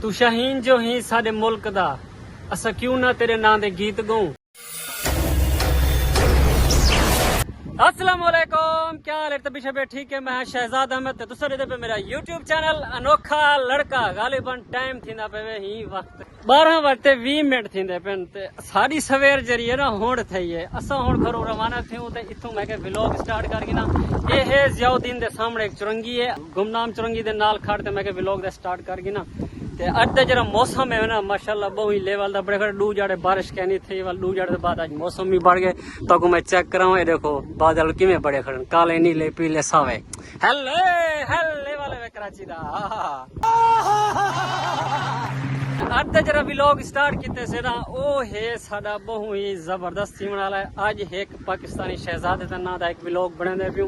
तू शाहीन जो ही साडे मुल्क दा असा क्यों ना तेरे नां दे गीत गाऊं। अस्सलाम वालेकुम, क्या हाल है? तबीशा पे ठीक है। मैं शहजाद अहमद तुसरे पे मेरा यूट्यूब चैनल अनोखा लड़का गालिबन टाइम थींदा पे ही वक्त 12 बजते 20 मिनट थींदे पेन ते सारी सवेर जरी है ना हुण थई है। असा हुण घरों रवाना थियूं ते इथों मैं के व्लॉग स्टार्ट करगी ना। ये है ज़ियाउद्दीन दे सामने एक चुरंगी है, गुमनाम चुरंगी दे नाल खड़ ते मैं के व्लॉग दा स्टार्ट करगी ना। ते अज दा जरा मौसम है ना माशाल्लाह बहुत ही लेवल दा बड़े खड़े डू जाड़े बारिश कहनी थी वाल डू जाड़े बाद आज मौसम भी बढ़ गए तो मैं चेक कराऊं। ये देखो बादल किवें बड़े खड़े काले नीले पीले सावे हेले हेले वाले वे कराची दा। अज दा जरा व्लॉग स्टार्ट किते से ना ओ है साडा बहुत ही जबरदस्त थीवन वाला है। आज एक पाकिस्तानी शहजादे दा नाम दा एक व्लॉग बनांदे पियूं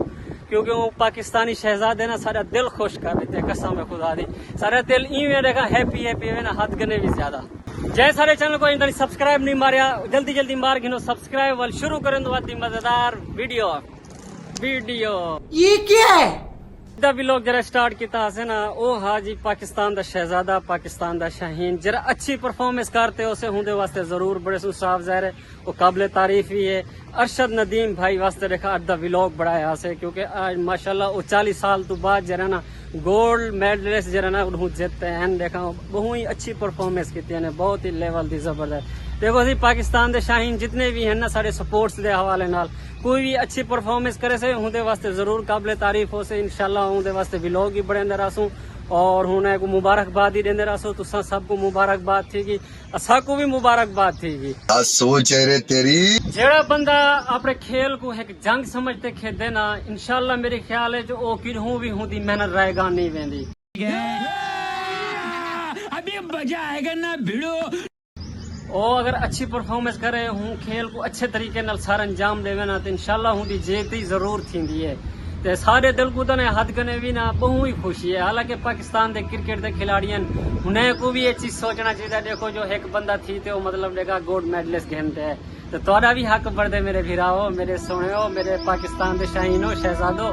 क्योंकि वो पाकिस्तानी शहजादे ना सारा दिल खुश कर देते हैं। कसम है खुदा दी सारा दिल इवें देखा हैप्पी हैप्पी है ना हद गने भी ज्यादा। जय सारे चैनल को इंदा सब्सक्राइब नहीं मारिया जल्दी जल्दी मार गिनो सब्सक्राइब वाल शुरू करें तो आती मजेदार वीडियो ये क्या है दा व्लॉग जरा स्टार्ट किया से ना ओ हाजी पाकिस्तान दा शहजादा पाकिस्तान दा शाहीन जरा अच्छी परफॉर्मेंस करते उसे हुंदे वास्ते जरूर बड़े सु साफ ज़ाहिर है वो काबिल तारीफ ही है। अरशद नदीम भाई वास्ते देखा अद्धा व्लॉग बढ़ाया से क्योंकि आज माशाल्लाह वो 40 साल तो बाद जरा ना गोल्ड मेडलिस्ट जरा ना उन्होंने जीतते हैं। देखा बहुत ही अच्छी परफॉर्मेंस की ने बहुत ही लेवल दी जबरदस्त। देखो जी पाकिस्तान दे शाहीन जितने भी हैं ना सारे स्पोर्ट्स के हवाले नाल कोई भी अच्छी परफॉर्मेंस करे से उनके वास्ते जरूर काबिल तारीफ हो से इंशाल्लाह उनके वास्ते व्लॉग ही बड़े रहसूँ और हुने को मुबारकबाद ही देंदे रहसो। तुसा सबको मुबारकबाद थी असा को भी मुबारकबाद थी। सोच है रे तेरी जेड़ा बंदा अपने खेल को एक जंग समझते खेदे ना इंशाल्लाह मेरे ख्याल है जो ओ किरहू भी हुंदी मेहनत रहेगा नहीं वेंदी। अभी मजा आएगा ना भिड़ो ओ अगर अच्छी परफॉर्मेंस करे हूँ खेल को अच्छे तरीके नाल सारा अंजाम देवे ना तो इंशाल्लाह हुंदी जीत ही जरूर थींदी है। ते सारे दिल को ने हद कने भी ना बहुत ही खुशी है। हालांकि पाकिस्तान के क्रिकेट के खिलाड़ियन उन्हें को भी ये चीज सोचना चाहिए। देखो जो एक बंदा थी तो मतलब देखा गोल्ड मेडलिस्ट गेंदते है तो तोड़ा भी हक बढ़ दे मेरे भिराओ मेरे सोने मेरे पाकिस्तान के शाहीनो शहजादो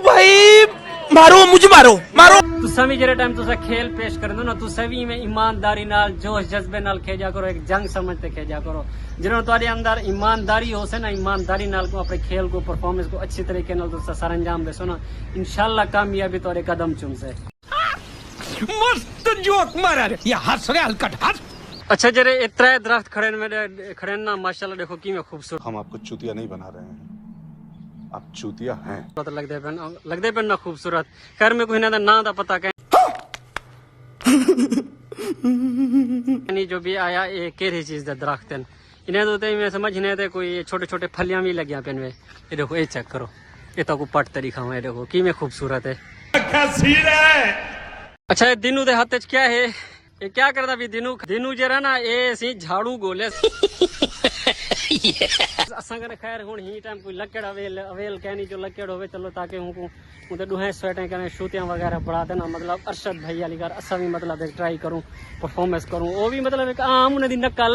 भाई मारो मुझे मारो तुसा भी जरे टाइम तुसा खेल पेश कर दो ना तुसा भी में ईमानदारी नाल जोश जज्बे नाल खेजा करो एक जंग समझते खेजा करो। जिन्होंने तुम्हारे अंदर ईमानदारी हो से ना ईमानदारी नाल को अपने खेल को परफॉर्मेंस को अच्छी तरीके नाल तुसा सर अंजाम देसो ना इंशाल्लाह कामयाबी तोरे कदम चुम से। मस्त जोक मारा रे ये हंस रे हलकट हंस। अच्छा जरे इतने दरख्त खड़े ना माशाल्लाह देखो की में खूबसूरत। हम आपको चूतिया नहीं बना रहे हैं आप चूतिया हैं। लगदे पे ना खूबसूरत खैर में कोई ना दा पता कह नहीं जो भी आया ये केरी चीज दा दरख्त है इन्हें तो मैं समझ नहीं थे कोई छोटे छोटे फलियां भी लगिया पेन में। ये देखो ये चेक करो ये तो को पट तरीका है देखो की में खूबसूरत है। अच्छा ये दिनू दे हाथ क्या है ये क्या करता भी दिनू जरा ना ये सी झाड़ू गोले खैर हूं ही टाइम कोई लकड़ अवेल कहनी जो लकड़ होवे चलो ताकि हूं उते दुहे स्वेटें करें शूतियां वगैरह बढ़ा देना मतलब अरशद भाई वाली घर असा भी मतलब एक ट्राई करूं परफॉर्मेंस करूं वो भी मतलब एक आम उन्हें दी नकल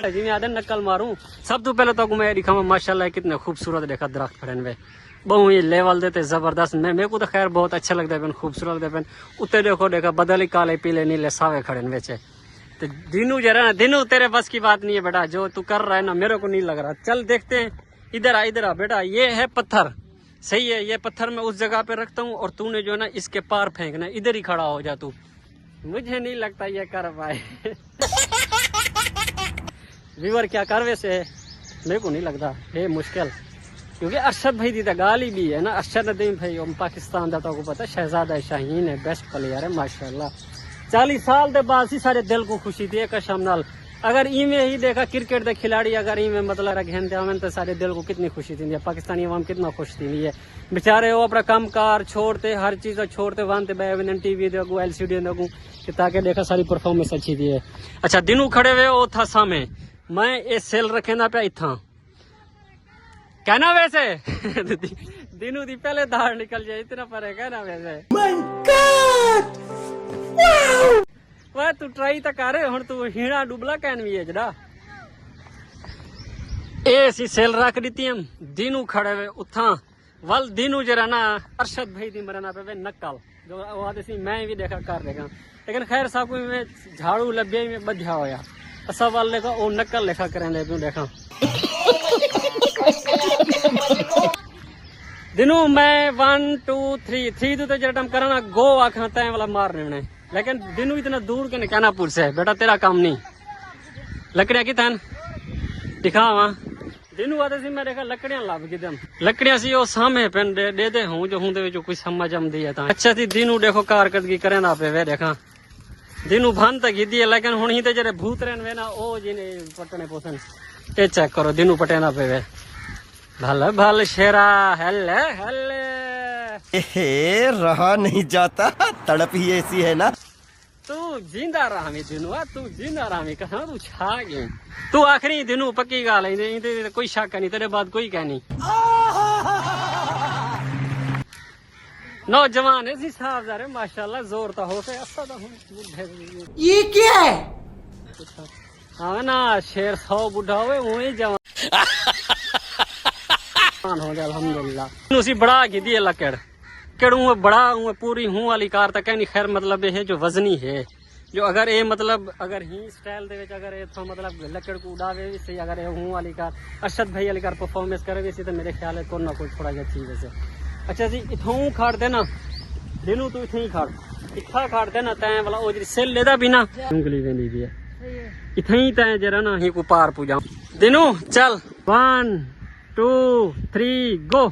जिम्मे आदे नकल मारूं। सब तो पहले तो मैं दिखावा माशाल्लाह कितने खूबसूरत देखा दरख्त खड़े में बहु ही लेवल देते जबरदस्त। मेरे को तो खैर बहुत अच्छा लगता है खूबसूरत लगता है। उते देखो देखा बदल ही काले पीले नीले सावे खड़े बेचे तो दिनू जरा ना दिनू तेरे बस की बात नहीं है बेटा जो तू कर रहा है ना मेरे को नहीं लग रहा। चल देखते हैं इधर आ बेटा ये है पत्थर सही है ये पत्थर मैं उस जगह पे रखता हूँ और तूने जो ना इसके पार फेंकना इधर ही खड़ा हो जा तू। मुझे नहीं लगता ये कर पाए व्यूअर क्या कर वैसे मेरे को नहीं लगता है मुश्किल क्योंकि अरशद भाई दी तो गाली भी है ना। अरशद नदीम भाई पाकिस्तान का तो पता शहजादा शाहीन है बेस्ट प्लेयर है माशाल्लाह। 40 साल के बाद ही सारे दिल को खुशी थी कसम नाल। अगर इवें ही देखा क्रिकेट के खिलाड़ी अगर इवें मतलब खेलते आवन तो सारे दिल को कितनी खुशी थी पाकिस्तानी अवाम कितना खुश थी है बेचारे वो अपना काम कार छोड़ते हर चीज छोड़ते वहां बैन टीवी देखो LCD देखूँ ताकि देखा सारी परफॉर्मेंस अच्छी थी है। अच्छा दिनू खड़े हुए वो था सामे मैं ये सेल रखे ना पे इतना कहना वैसे दिनू दी पहले दाढ़ निकल जाए इतना पर है कहना वैसे वह तू ट्राई तो कर हुण तू हीणा डुबला कहन भी है जड़ा ए सी सेल रख दी दिनू खड़े हुए उथा वल दिनू जरा ना अरशद भाई दी मरना पे नकल जो वो आते सी मैं भी देखा कर लेगा लेकिन खैर साहब को मैं झाड़ू लभ्या में बध्या होया असा वाल लेखा वो नकल लेखा करें ले तू देखा दिनों मैं 1 2 3 तो जरा करना गो आखा तय वाला मारने में लेकिन दिनों इतना दूर के कहनापुर से बेटा तेरा काम नहीं लकड़ियां की तन दिखा वहां दिनों आते सी मैं देखा लकड़ियां लाभ की दम लकड़ियां सी वो सामे पेन दे दे हूं जो हूं दे जो कोई समझ आमदी है ता अच्छा थी दिनों देखो कारकर्दगी करे ना पे वे देखा दिनों भान तक दी है लेकिन हुन ही ते जरे भूत रहन वे ना ओ जिने पटने पोसन ए चेक करो दिनों पटे ना पे वे भल भल शेरा हल्ले हल्ले रहा नहीं जाता तड़प ही ऐसी है ना तू जिंदा रहा मैं दिनों तू जिंदा रहा मैं कहा तू छा गए तू आखिरी दिनों पक्की गाल है कोई शक नहीं तेरे बाद कोई कह नहीं नौजवान है साहब जा रहे माशाल्लाह जोर तो हो से अच्छा तो ये क्या है हाँ ना शेर 100 बुढ़ा हुए वही जवान हो जाए अल्हम्दुलिल्लाह उसी बड़ा की दी लकड़ केड़ू बड़ा पूरी हूं वाली कार तक नहीं खैर मतलब है जो वजनी है जो अगर ये मतलब अगर ही स्टाइल दे अगर ये तो मतलब लकड़ को उड़ावे से अगर ये हूं वाली कार अरशद भाई वाली कार परफॉर्मेंस करे तो मेरे ख्याल है कोई ना कोई थोड़ा जा चीज है अच्छा जी इथों खाड़ देना दिनू तू इथे ही खाड़ इथा खाड़ देना तय वाला ओ जी सेल लेदा भी ना उंगली वेंदी भी है इथे ही तय जरा ना ही को पार पूजा दिनू चल 1 2 3 गो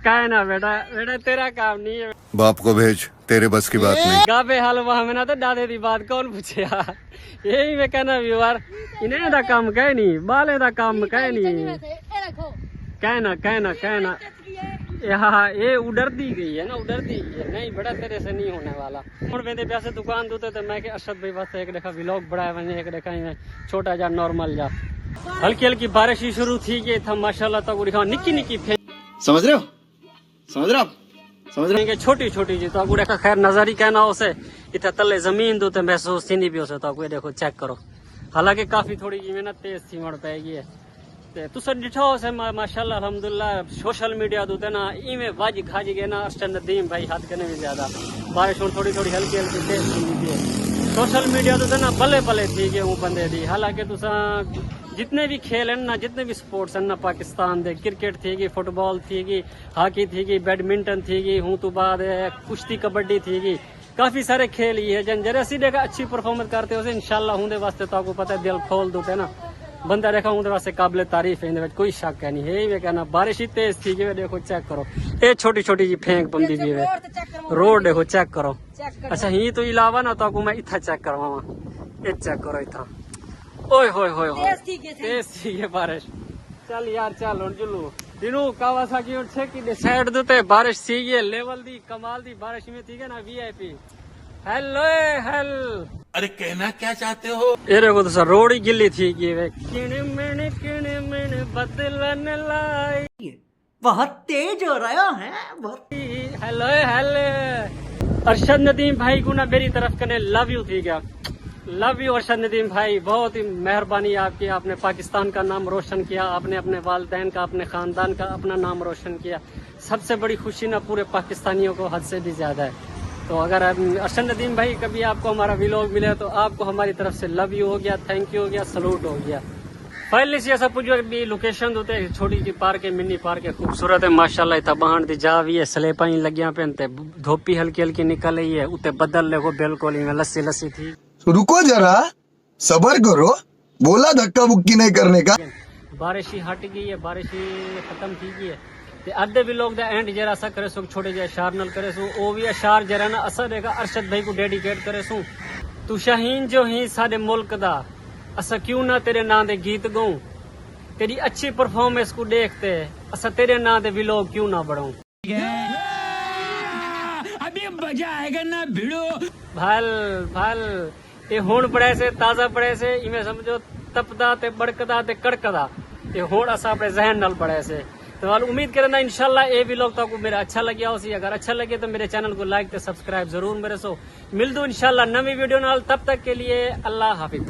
काय ना बेटा बेटा तेरा काम नहीं है बाप को भेज तेरे बस की बात नहीं गाबे हलवा में ना तो दादे दी बात कौन पूछे यार यही मैं कहना व्यूअर इन्हें दा काम कह नहीं बाले दा काम कह नहीं कहना यहाँ ये उधर दी गई है ना उधर दी गई है नहीं बड़ा तेरे से नहीं होने वाला और वेंदे पैसे दुकान दूते तो मैं के अरशद भाई वास्ते एक देखा व्लॉग बड़ा है एक देखा मैं छोटा जा नॉर्मल जा हल्की हल्की बारिश ही शुरू थी गई था माशाल्लाह तक दिखा निक्की निक्की समझ रहे हो के छोटी छोटी जी तो देखा खैर नजर ही कहना उसे इतना तले जमीन दो तो महसूस थी नहीं भी उसे तो देखो चेक करो हालांकि काफी थोड़ी जी मेहनत तेज थी मड़ पाएगी है तुस डिठो से माशाल्लाह अल्हम्दुलिल्लाह सोशल मीडिया दूते ना इवें वाज खाजी गए ना अरशद नदीम भाई हद कने भी ज्यादा बारिश और थोड़ी थोड़ी हल्की हल्की तेज थी है सोशल मीडिया दूते ना भले भले थी गए वो बंदे दी हालांकि तुसा जितने भी खेल हैं ना जितने भी स्पोर्ट्स हैं ना पाकिस्तान दे क्रिकेट थी गई फुटबॉल थी गई हॉकी थी गई बैडमिंटन थी गई हूं तो बाद कुश्ती कबड्डी थी गई काफी सारे खेल ही है जन जरा सी देखा अच्छी परफॉर्मेंस करते हो इंशाल्लाह होंदे वास्ते तो आपको पता है दिल खोल दूते ना बंदा देखा उनके वास्ते काबिल तारीफ है इनमें कोई शक है नहीं है मैं कहना बारिश ही तेज थी कि देखो चेक करो ये छोटी छोटी जी फेंक बंदी भी है रोड देखो चेक करो अच्छा ही तो इलावा ना तो आपको मैं इतना चेक करवावा ये चेक करो इतना ओए होए होए तेज थी ये बारिश चल यार चल और जुलू दिनू कावासाकी और छे की साइड देते बारिश थी ये लेवल दी कमाल दी बारिश में थी ना वीआईपी हेलो हेल अरे कहना क्या चाहते हो ये देखो तो सर रोड ही गिल्ली थी कि वे किने मैंने बदलन लाई बहुत तेज हो रहा है बहुत हेलो हेलो अरशद नदीम भाई को ना मेरी तरफ कने लव यू थी क्या लव यू अरशद नदीम भाई बहुत ही मेहरबानी आपकी आपने पाकिस्तान का नाम रोशन किया आपने अपने वालिदैन का अपने खानदान का अपना नाम रोशन किया सबसे बड़ी खुशी ना पूरे पाकिस्तानियों को हद से भी ज्यादा है तो अगर अरशद नदीम भाई कभी आपको हमारा व्लॉग मिले तो आपको हमारी तरफ से लव यू हो गया थैंक यू हो गया सलूट हो गया फाइनली से ऐसा पूछो भी लोकेशन होते छोटी सी पार्क है मिनी पार्क है खूबसूरत है माशाल्लाह इतना बहान दी जा भी है स्लेपा ही लगिया पे धोपी हल्की हल्की निकल रही है उते बदल देखो बिल्कुल लस्सी लस्सी थी रुको जरा सबर करो बोला धक्का बुक्की नहीं करने का बारिश ही हट गई है बारिश ही खत्म की गई है ते अद्धे भी लोग एंड जरा सा करे सो छोटे जे अशार नल करे सो ओ भी अशार जरा ना असर रहेगा अरशद भाई को डेडिकेट करे सो तू शाहीन जो ही साडे मुल्क दा असा क्यों ना तेरे नां दे गीत गाऊं तेरी अच्छी परफॉर्मेंस को देखते असा तेरे नां दे व्लॉग क्यों ना बढ़ाऊं अभी मजा आएगा ना भिड़ो भल भल ये हुण पड़े से ताजा पड़े से इवें समझो तपदा ते बड़कदा ते कड़कदा ये हुण असा अपने जहन नल पड़े से तो उम्मीद करना इंशाल्लाह ये व्लॉग तो मेरा अच्छा लगे उसी अगर अच्छा लगे तो मेरे चैनल को लाइक ते सब्सक्राइब जरूर मेरे सो मिल दो इंशाल्लाह नवी वीडियो नाल तब तक के लिए अल्लाह हाफिज।